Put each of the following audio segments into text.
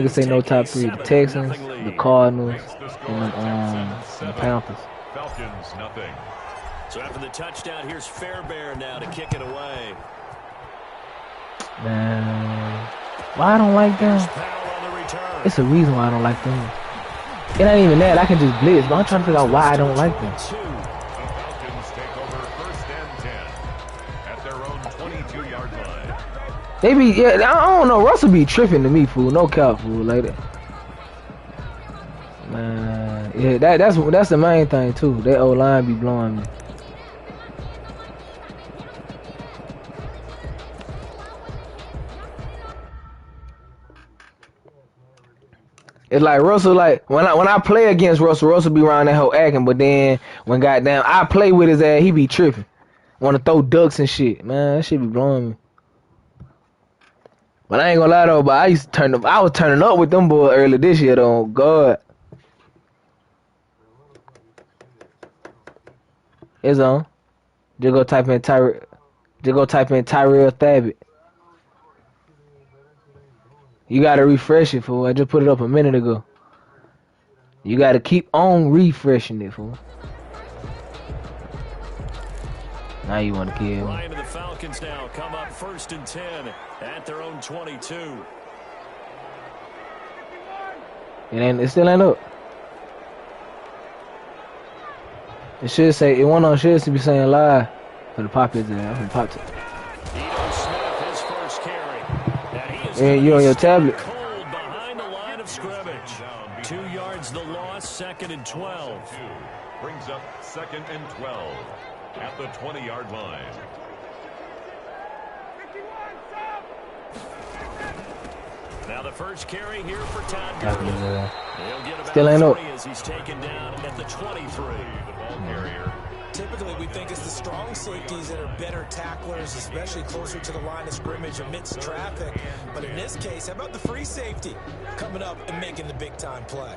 Niggas say no top three. The Texans, the Cardinals, and the Panthers. Falcons, nothing. So after the touchdown, here's Fairbairn now to kick it away. Man, why I don't like them? It's a reason why I don't like them. It ain't even that. I can just blitz, but I'm trying to figure out why I don't like them. The Falcons take over 1st and 10 at their own 22-yard line. They be, yeah, I don't know. Russell be tripping to me, fool. No cap, fool. Like that. Man, yeah, that's the main thing too. That old line be blowing me. It's like Russell, like when I play against Russell be around that whole acting, but then when goddamn I play with his ass, he be tripping. Want to throw ducks and shit, man. That shit be blowing me. But I ain't gonna lie though, but I was turning up with them boys early this year though. God, it's on. Just go type in Tyrell Thabit. You gotta refresh it, fool. I just put it up a minute ago. You gotta keep on refreshing it, fool. Now you wanna kill. Ryan and the Falcons now come up 1st and 10 at their own 22. It still ain't up. It should say it went on should be saying live for the pop is there. I'm gonna pop it. And you on your tablet. Cold behind the line of scrimmage. 2 yards the loss, 2nd and 12. Brings up 2nd and 12 at the 20-yard line. Now the first carry here for Todd Gurley. He'll get about Still ain't up. as he's taken down at the 23. The ball carrier. Typically, we think it's the strong safeties that are better tacklers, especially closer to the line of scrimmage amidst traffic. But in this case, how about the free safety coming up and making the big-time play?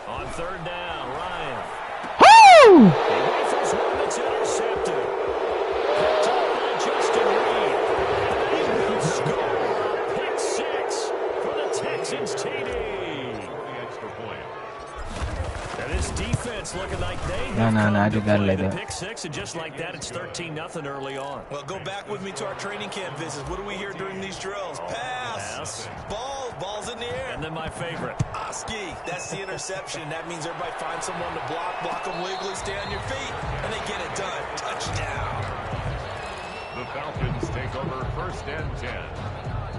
On 3rd down, Ryan. Woo! He rifles one that's intercepted. Picked up by Justin Reed. And he will score. Pick 6 for the Texans TD. Extra point. Now this defense looking like they No, have I just gotta let the that. pick 6, and just like that, it's 13-0 early on. Well, go back with me to our training camp visits. What do we hear during these drills? Pass. Ball's in the air. And then my favorite. Oski, that's the interception. That means everybody finds someone to block them legally, stay on your feet, and they get it done. Touchdown. The Falcons take over 1st and 10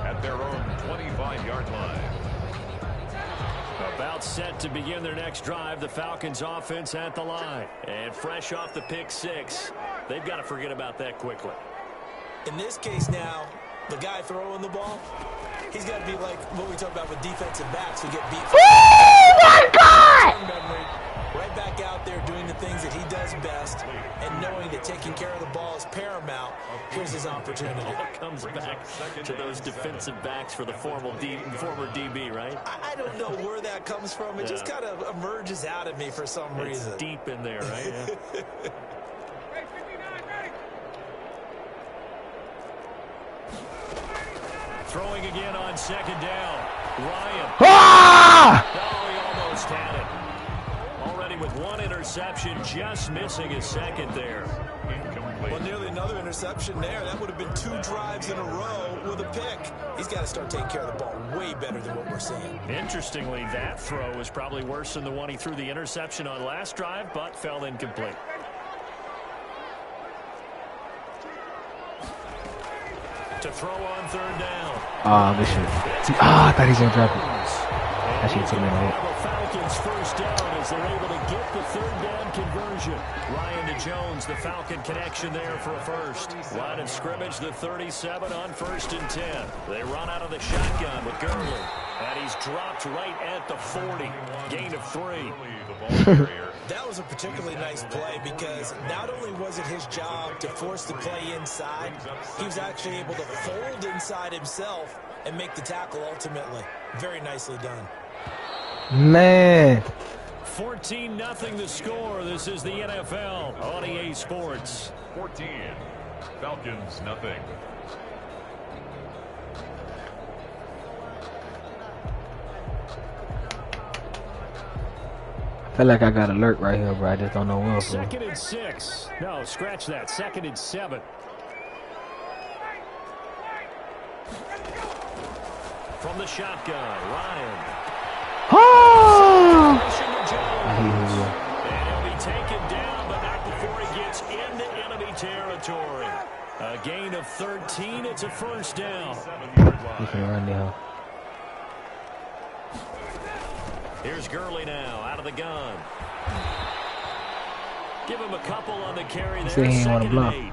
at their own 25-yard line. About set to begin their next drive, the Falcons offense at the line. And fresh off the pick 6, they've got to forget about that quickly. In this case now, the guy throwing the ball, he's got to be like what we talk about with defensive backs who get beat. Oh my God! Memory, right back out there doing the things that he does best, and knowing that taking care of the ball is paramount. Here's his opportunity. All comes back to those defensive backs for the former DB, right? I don't know where that comes from. It just kind of emerges out of me for some reason. It's deep in there, right? Yeah. Throwing again on 2nd down. Ryan. Ah! Oh, he almost had it. Already with 1 interception, just missing his 2nd there. Incomplete. Well, nearly another interception there. That would have been 2 drives in a row with a pick. He's got to start taking care of the ball way better than what we're seeing. Interestingly, that throw was probably worse than the one he threw the interception on last drive, but fell incomplete. To throw on 3rd down. Oh, good shit. I thought he's gonna drop it. That shit took me in the Falcons 1st down as they're able to get the 3rd down conversion. Ryan to Jones, the Falcon connection there for a first. Line of scrimmage, the 37 on 1st and 10. They run out of the shotgun with Gurley. And he's dropped right at the 40. Gain of 3. That was a particularly nice play because not only was it his job to force the play inside, he was actually able to fold inside himself and make the tackle ultimately. Very nicely done. Man. 14-0 the score. This is the NFL on EA Sports. 14. Falcons nothing. I feel like I got alert right here, bro. I just don't know where. 2nd and 6. No, scratch that. 2nd and 7. From the shotgun, Ryan. Oh! And he'll be taken down, but not before he gets into enemy territory. A gain of 13. It's a first down. He can run now. Here's Gurley now, out of the gun. Give him a couple on the carry there. See, he ain't want to block. 2nd and 8.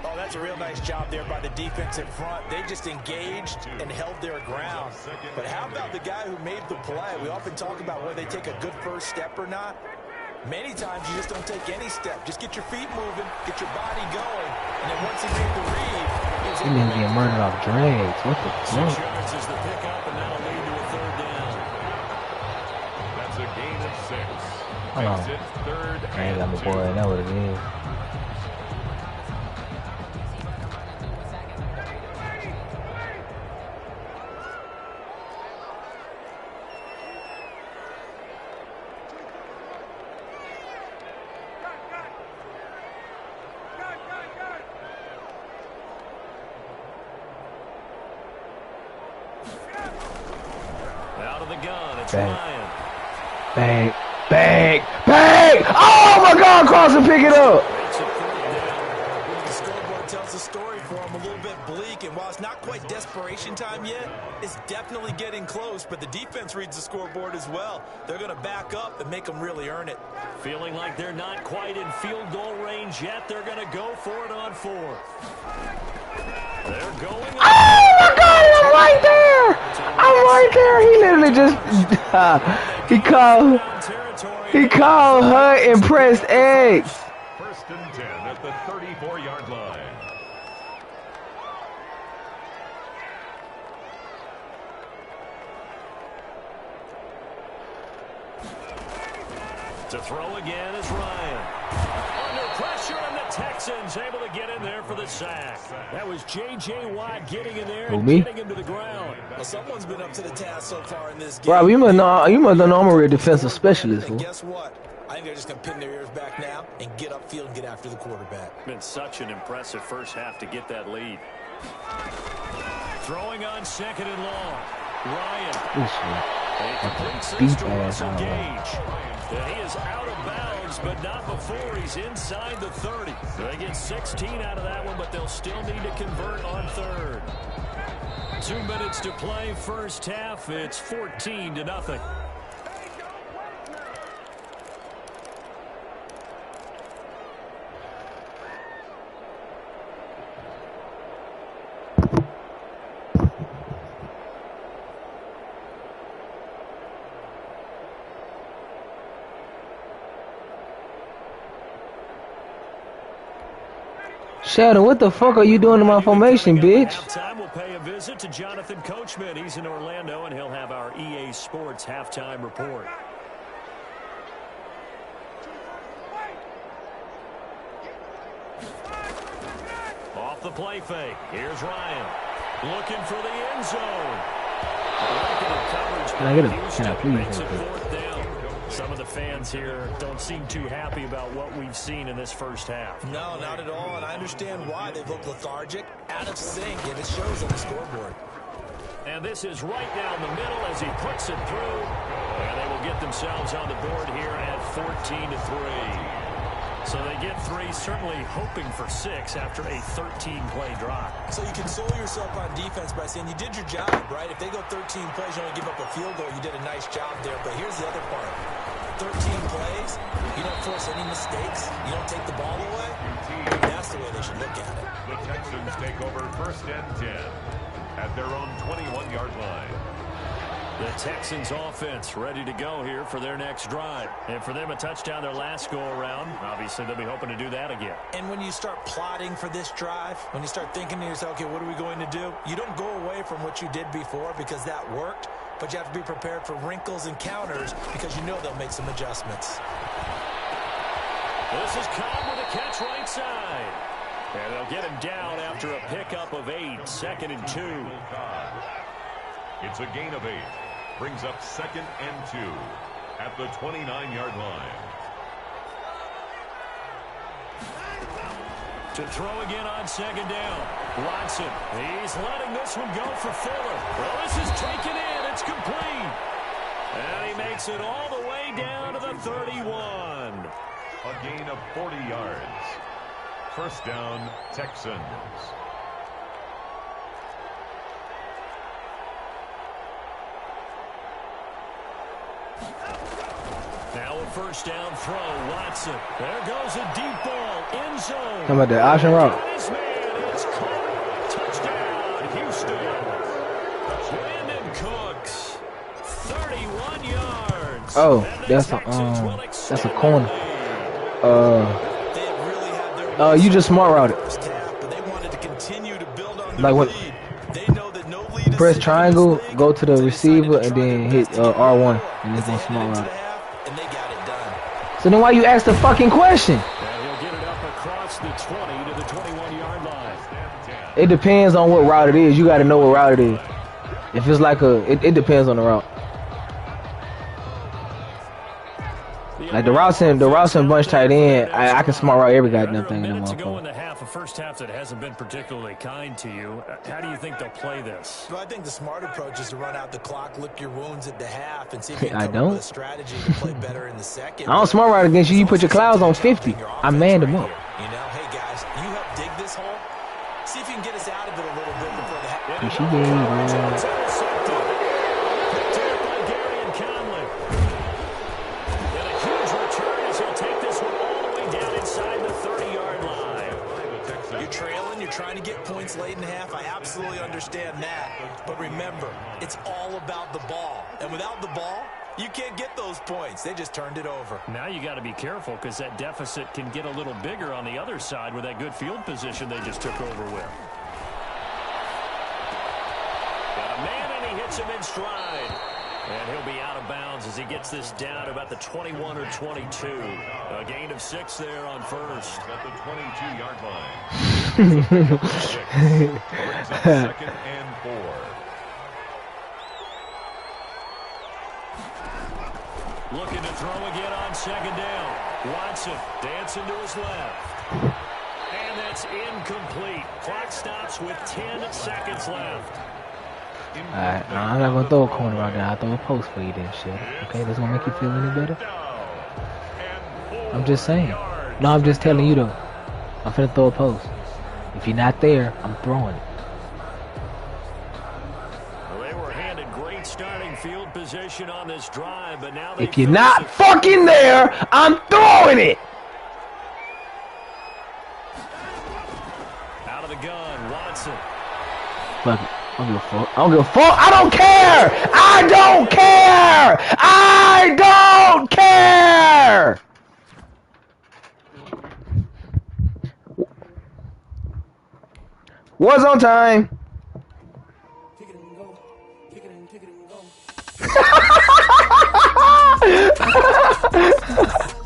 Oh, that's a real nice job there by the defense in front. They just engaged and held their ground. But how about the guy who made the play? We often talk about whether they take a good first step or not. Many times you just don't take any step. Just get your feet moving, get your body going, and then once he made the read, he was He didn't get murdered off drags. What the 6 fuck? yards is the pickup, and that'll lead to a 3rd down. That's a gain of 6. Hold on. Makes it 3rd I ain't got and my 2. boy. That what it is. Out of the gun, it's Bang. Ryan. Bang, bang, bang! Oh my God, Carson, pick it up! It's a 3rd down. The scoreboard tells the story for him a little bit bleak, and while it's not quite desperation time yet, it's definitely getting close, but the defense reads the scoreboard as well. They're going to back up and make them really earn it. Feeling like they're not quite in field goal range yet. They're going to go for it on 4th. They're going. Oh my God, I'm right there! I'm right there. He literally just he called her and pressed X. 1st and 10 at the 34-yard line. To throw again is Ryan. Under pressure, and the Texans able to get in there for the sack. That was J.J. Watt getting in there and getting him to the ground. Well, someone's been up to the task so far in this game. Rob, you must know I'm a real defensive specialist. And Fool. guess what? I think they're just going to pin their ears back now and get upfield and get after the quarterback. Been such an impressive first half to get that lead. Throwing on 2nd and long. Ryan. This shit. He completes Beat this to ass Russell out. Gage. And he is out of bounds, but not before he's inside the 30. They get 16 out of that one, but they'll still need to convert on 3rd. 2 minutes to play first half. It's 14-0. Shadow, what the fuck are you doing to my formation, bitch? Halftime, we'll pay a visit to Jonathan Coachman. He's in Orlando, and he'll have our EA Sports halftime report. Off the play fake. Here's Ryan. Looking for the end zone. Can I get a can I please? Makes it 4th down. Some of the fans here don't seem too happy about what we've seen in this first half. No, not at all, and I understand why. They've looked lethargic, out of sync, and it shows on the scoreboard. And this is right down the middle as he puts it through. And they will get themselves on the board here at 14-3. So they get 3, certainly hoping for 6 after a 13-play drive. So you console yourself on defense by saying you did your job, right? If they go 13 plays, you only give up a field goal, you did a nice job there. But here's the other part. 13 plays, you don't force any mistakes, you don't take the ball away. That's the way they should look at it. The Texans take over 1st and 10 at their own 21-yard line. The Texans offense ready to go here for their next drive. And for them, a touchdown their last go-around. Obviously, they'll be hoping to do that again. And when you start plotting for this drive, when you start thinking to yourself, okay, what are we going to do? You don't go away from what you did before because that worked, but you have to be prepared for wrinkles and counters because you know they'll make some adjustments. This is Cobb with a catch right side. And they'll get him down after a pickup of 8, 2nd and 2. It's a gain of 8. Brings up 2nd and 2 at the 29-yard line. To throw again on 2nd down. Watson, he's letting this one go for Fuller. Well, this is taken in. It's complete. And he makes it all the way down to the 31. A gain of 40 yards. First down, Texans. Now a first down throw. Watson. There goes a deep ball. End zone. How about the option route? This man is caught. Touchdown, Houston. Brandon Cooks. 31 yards. Oh, that's a corner. You just smart routed. Like when press triangle, go to the receiver, and then hit R1, and it's gonna smart route. So then why you ask the fucking question? And he'll get it up across the 20 to the 21-yard line. It depends on what route it is. You got to know what route it is. If it's like it depends on the route. Like the routes and bunch tight end, I can smart route every goddamn thing in the to go in motherfucker. the half, a first half that hasn't been particularly kind to you. How do you think they'll play this? Well, I think the smart approach is to run out the clock, lick your wounds at the half, and see if you I can come up don't. with a strategy to play better in the second. I don't smart route against you. You put your clouds on 50. I manned them up. You know, hey guys, you help dig this hole. See if you can get us out of it a little bit before the half. What she did, man. Picked up by Darian Conley. And a huge return as he'll take this one all the way down inside the 30-yard line. You're trailing, you're trying to get points late in half. I absolutely understand that. But remember, it's all about the ball. And without the ball, you can't get those points. They just turned it over. Now you got to be careful because that deficit can get a little bigger on the other side with that good field position they just took over with. Got a man and he hits him in stride. And he'll be out of bounds as he gets this down about the 21 or 22. A gain of 6 there on first. At the 22-yard line. Brings up 2nd and 4. Looking to throw again on 2nd down. Watson dancing to his left. And that's incomplete. Clock stops with 10 seconds left. Alright, I'm not gonna throw a corner right now. I'll throw a post for you then, shit. Okay, that's gonna make you feel any better? I'm just saying. No, I'm just telling you though. I'm finna throw a post. If you're not there, I'm throwing it. Well, they were handed great starting field position on this drive, but now they If you're not fucking there, I'm throwing it! out of the gun, Watson. Fuck it. I don't give a fuck. I don't give a fuck. I don't care! I don't care! I don't care! Was on time. Kick it and go. Kick it and kick it and go.